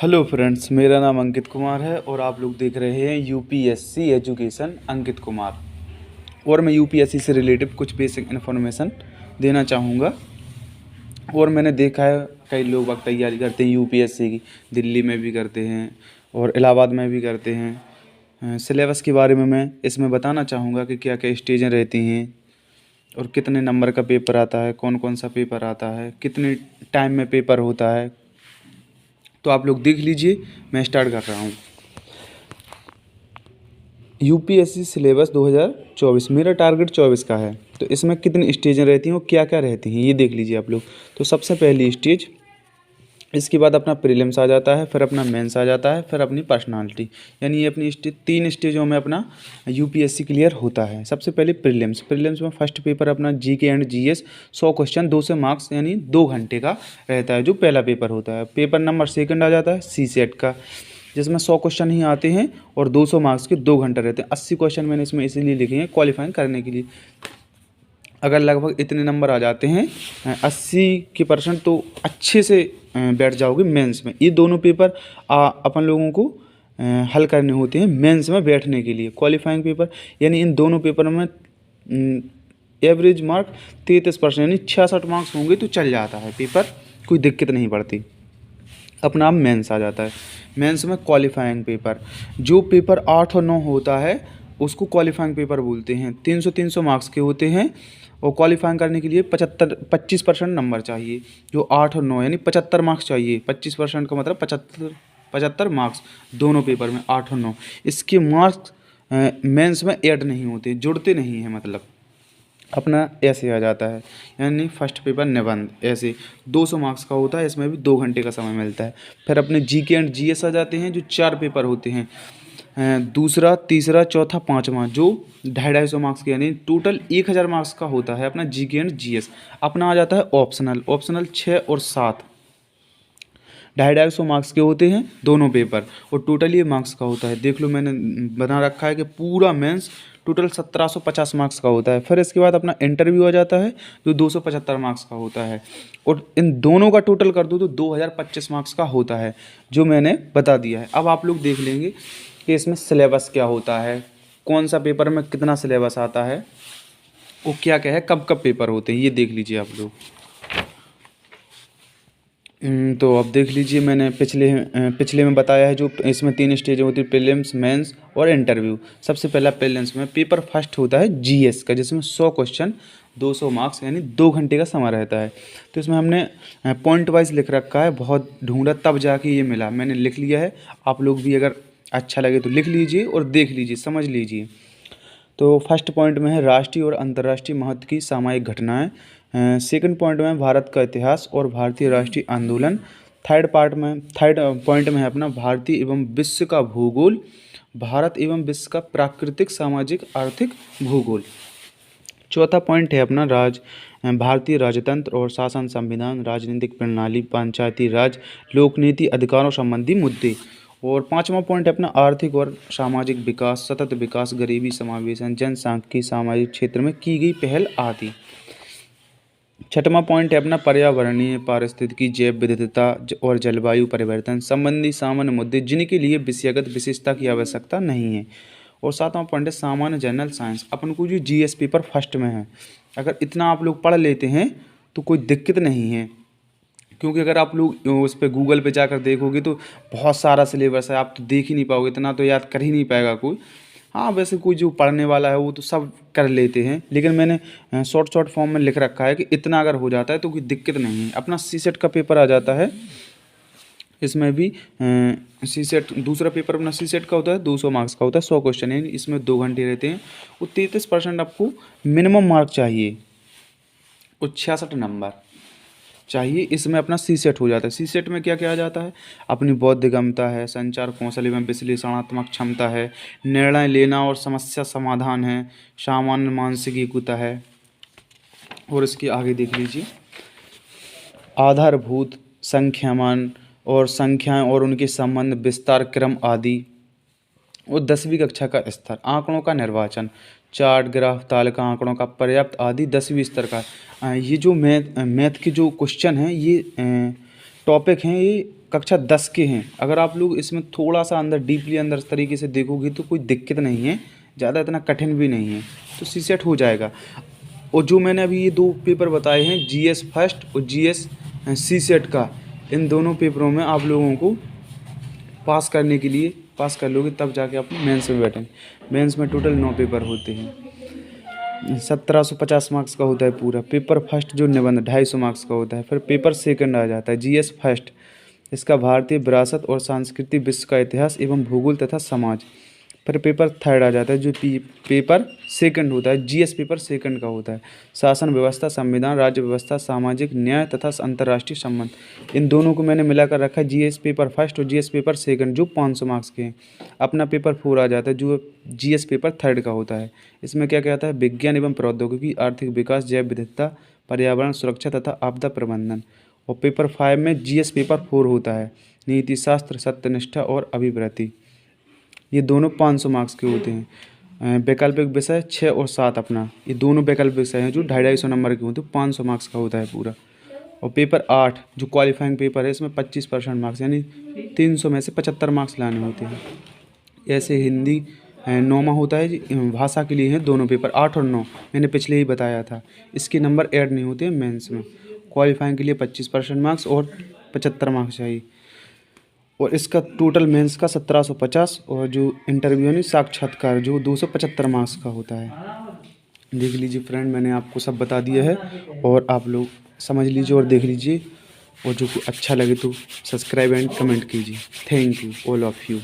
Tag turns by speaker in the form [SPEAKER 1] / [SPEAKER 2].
[SPEAKER 1] Hello friends, मेरा नाम अंकित कुमार है और आप लोग देख रहे हैं यूपीएससी एजुकेशन अंकित कुमार। और मैं यूपीएससी से रिलेटेड कुछ बेसिक इन्फॉर्मेशन देना चाहूँगा। और मैंने देखा है कई लोग वक्त तैयारी करते हैं यूपीएससी की, दिल्ली में भी करते हैं और इलाहाबाद में भी करते हैं। सिलेबस के बारे में मैं इसमें बताना चाहूँगा कि क्या क्या स्टेजें रहती हैं और कितने नंबर का पेपर आता है, कौन कौन सा पेपर आता है, कितने टाइम में पेपर होता है। तो आप लोग देख लीजिए, मैं स्टार्ट कर रहा हूँ। यूपीएससी सिलेबस 2024, मेरा टारगेट 24 का है। तो इसमें कितनी स्टेजें रहती हैं और क्या क्या रहती हैं ये देख लीजिए आप लोग। तो सबसे पहली स्टेज, इसके बाद अपना प्रीलिम्स आ जाता है, फिर अपना मेंस आ जाता है, फिर अपनी पर्सनालिटी। यानी ये अपनी तीन स्टेजों में अपना यूपीएससी क्लियर होता है। सबसे पहले प्रीलिम्स। प्रीलिम्स में फर्स्ट पेपर अपना GK and GS 100 question 200 marks यानी 2 घंटे का रहता है, जो पहला पेपर होता है। पेपर नंबर सेकंड आ जाता है सी सेट का, जिसमें 100 क्वेश्चन ही आते हैं और 200 मार्क्स के 2 घंटे रहते हैं। 80 क्वेश्चन मैंने इसमें इसीलिए लिखे हैं क्वालिफाइंग करने के लिए। अगर लगभग इतने नंबर आ जाते हैं 80% तो अच्छे से बैठ जाओगे मेंस में। ये दोनों पेपर अपन लोगों को हल करने होते हैं मेंस में बैठने के लिए। क्वालिफाइंग पेपर यानी इन दोनों पेपर में एवरेज मार्क 33% यानी 66 मार्क्स होंगे तो चल जाता है पेपर, कोई दिक्कत नहीं पड़ती। अपना आप मेंस आ जाता है। मेंस में क्वालिफाइंग पेपर, जो पेपर 8 और 9 होता है उसको क्वालिफाइंग पेपर बोलते हैं। 300 मार्क्स के होते हैं और क्वालिफाइंग करने के लिए 25% नंबर चाहिए। जो 8 और 9 यानी 75 मार्क्स चाहिए। 25% का मतलब 75 मार्क्स दोनों पेपर में, 8 और 9। इसके मार्क्स मेंस में ऐड नहीं होते, जुड़ते नहीं हैं। मतलब अपना ऐसे आ जाता है, यानी फर्स्ट पेपर निबंध ऐसे 200 मार्क्स का होता है। इसमें भी 2 घंटे का समय मिलता है। फिर अपने जीके एंड जीएस आ जाते हैं, जो 4 पेपर होते हैं, दूसरा, तीसरा, चौथा, पाँचवा, जो 250 मार्क्स के यानी टोटल 1000 मार्क्स का होता है अपना जीके एंड जीएस। अपना आ जाता है ऑप्शनल। ऑप्शनल 6 और 7 250 मार्क्स के होते हैं दोनों पेपर, और टोटल ये मार्क्स का होता है। देख लो, मैंने बना रखा है कि पूरा मेंस टोटल 1750 मार्क्स का होता है। फिर इसके बाद अपना इंटरव्यू आ जाता है, जो 275 मार्क्स का होता है, और इन दोनों का टोटल कर दो तो 2025 मार्क्स का होता है, जो मैंने बता दिया है। अब आप लोग देख लेंगे कि इसमें सिलेबस क्या होता है, कौन सा पेपर में कितना सिलेबस आता है, वो क्या क्या है, कब कब पेपर होते हैं, ये देख लीजिए आप लोग। तो अब देख लीजिए, मैंने पिछले में बताया है, जो इसमें 3 स्टेज होती है, प्रीलिम्स, मेंस और इंटरव्यू। सबसे पहला प्रीलिम्स में पेपर फर्स्ट होता है जीएस का, जिसमें 100 क्वेश्चन 200 मार्क्स यानी 2 घंटे का समय रहता है। तो इसमें हमने पॉइंट वाइज लिख रखा है, बहुत ढूंढा तब जाके ये मिला, मैंने लिख लिया है। आप लोग भी अगर अच्छा लगे तो लिख लीजिए और देख लीजिए, समझ लीजिए। तो फर्स्ट पॉइंट में है राष्ट्रीय और अंतर्राष्ट्रीय महत्व की सामायिक घटनाएं। सेकंड पॉइंट में भारत का इतिहास और भारतीय राष्ट्रीय आंदोलन। थर्ड पॉइंट में है अपना भारतीय एवं विश्व का भूगोल, भारत एवं विश्व का प्राकृतिक, सामाजिक, आर्थिक भूगोल। चौथा पॉइंट है अपना भारतीय राजतंत्र और शासन, संविधान, राजनीतिक प्रणाली, पंचायती राज, लोकनीति, अधिकारों संबंधी मुद्दे। और पांचवा पॉइंट है अपना आर्थिक और सामाजिक विकास, सतत विकास, गरीबी समावेशन, जनसांख्यिकी, सामाजिक क्षेत्र में की गई पहल आदि। छठवां पॉइंट है अपना पर्यावरणीय, पारिस्थितिकी, जैव विविधता और जलवायु परिवर्तन संबंधी सामान्य मुद्दे, जिनके लिए विषयगत विशेषता की आवश्यकता नहीं है। और सातवां पॉइंट है सामान्य जनरल साइंस। अपन को जो जीएस पेपर फर्स्ट में है, अगर इतना आप लोग पढ़ लेते हैं तो कोई दिक्कत नहीं है, क्योंकि अगर आप लोग उस पर गूगल पे जाकर देखोगे तो बहुत सारा सिलेबस है, आप तो देख ही नहीं पाओगे, इतना तो याद कर ही नहीं पाएगा कोई। हाँ, वैसे कोई जो पढ़ने वाला है वो तो सब कर लेते हैं, लेकिन मैंने शॉर्ट फॉर्म में लिख रखा है कि इतना अगर हो जाता है तो कोई दिक्कत नहीं है। अपना सी सेट का पेपर आ जाता है, इसमें भी सी सेट दूसरा पेपर अपना सी सेट का होता है, 200 मार्क्स का होता है, 100 क्वेश्चन है, इसमें 2 घंटे रहते हैं। वो 33% आपको मिनिमम मार्क चाहिए और 66 नंबर चाहिए। इसमें अपना सी सेट हो जाता है। सी सेट में क्या क्या आ जाता है, अपनी बौद्धिकमता है, संचार कौशल एवं विश्लेषणात्मक क्षमता है, निर्णय लेना और समस्या समाधान है, सामान्य मानसिक एकता है। और इसके आगे देख लीजिए, आधारभूत संख्यामान और संख्याएं और उनके संबंध, विस्तार, क्रम आदि। और 10वीं कक्षा का स्तर, आंकड़ों का निर्वाचन, चार्ट, ग्राफ, तालिका, आंकड़ों का पर्याप्त आदि 10वीं स्तर का। ये जो मैथ के जो क्वेश्चन हैं, ये टॉपिक हैं, ये कक्षा 10 के हैं। अगर आप लोग इसमें थोड़ा सा अंदर डीपली अंदर तरीके से देखोगे तो कोई दिक्कत नहीं है, ज़्यादा इतना कठिन भी नहीं है, तो सीसेट हो जाएगा। और जो मैंने अभी ये 2 पेपर बताए हैं, जीएस फर्स्ट और जीएस सीसेट का, इन दोनों पेपरों में आप लोगों को पास करने के लिए, पास कर लोगे तब जाके आप मेंस में बैठेंगे। मेंस में टोटल 9 पेपर होते हैं, 1750 मार्क्स का होता है पूरा। पेपर फर्स्ट जो निबंध 250 मार्क्स का होता है। फिर पेपर सेकंड आ जाता है जीएस फर्स्ट, इसका भारतीय विरासत और संस्कृति, विश्व का इतिहास एवं भूगोल तथा समाज। फिर पेपर थर्ड आ जाता है जो पेपर सेकंड होता है, जीएस पेपर सेकंड का होता है, शासन व्यवस्था, संविधान, राज्य व्यवस्था, सामाजिक न्याय तथा अंतर्राष्ट्रीय संबंध। इन दोनों को मैंने मिलाकर रखा है, जीएस पेपर फर्स्ट और जीएस पेपर सेकंड, जो 500 मार्क्स के हैं। अपना पेपर 4 आ जाता है जो जीएस पेपर थर्ड का होता है। इसमें क्या क्या आता है, विज्ञान एवं प्रौद्योगिकी, आर्थिक विकास, जैव विविधता, पर्यावरण सुरक्षा तथा आपदा प्रबंधन। और पेपर 5 में जीएस पेपर 4 होता है, नीति शास्त्र, सत्यनिष्ठा और अभिवृत्ति। ये दोनों 500 मार्क्स के होते हैं। वैकल्पिक विषय 6 और 7 अपना, ये दोनों वैकल्पिक विषय हैं जो 250 नंबर के होते हैं, 500 मार्क्स का होता है पूरा। और पेपर 8 जो क्वालिफाइंग पेपर है, इसमें 25% मार्क्स यानी 300 में से 75 मार्क्स लाने होते हैं। ऐसे हिंदी 9वां होता है जी, भाषा के लिए हैं दोनों पेपर 8 और 9, मैंने पिछले ही बताया था। इसके नंबर ऐड नहीं होते हैं मेंस में। क्वालिफाइंग के लिए 25% मार्क्स और 75 मार्क्स चाहिए। और इसका टोटल मेंस का 1750 और जो इंटरव्यू यानी साक्षात्कार जो 275 मार्क्स का होता है। देख लीजिए फ्रेंड, मैंने आपको सब बता दिया है और आप लोग समझ लीजिए और देख लीजिए, और जो अच्छा लगे तो सब्सक्राइब एंड कमेंट कीजिए। Thank you all of you.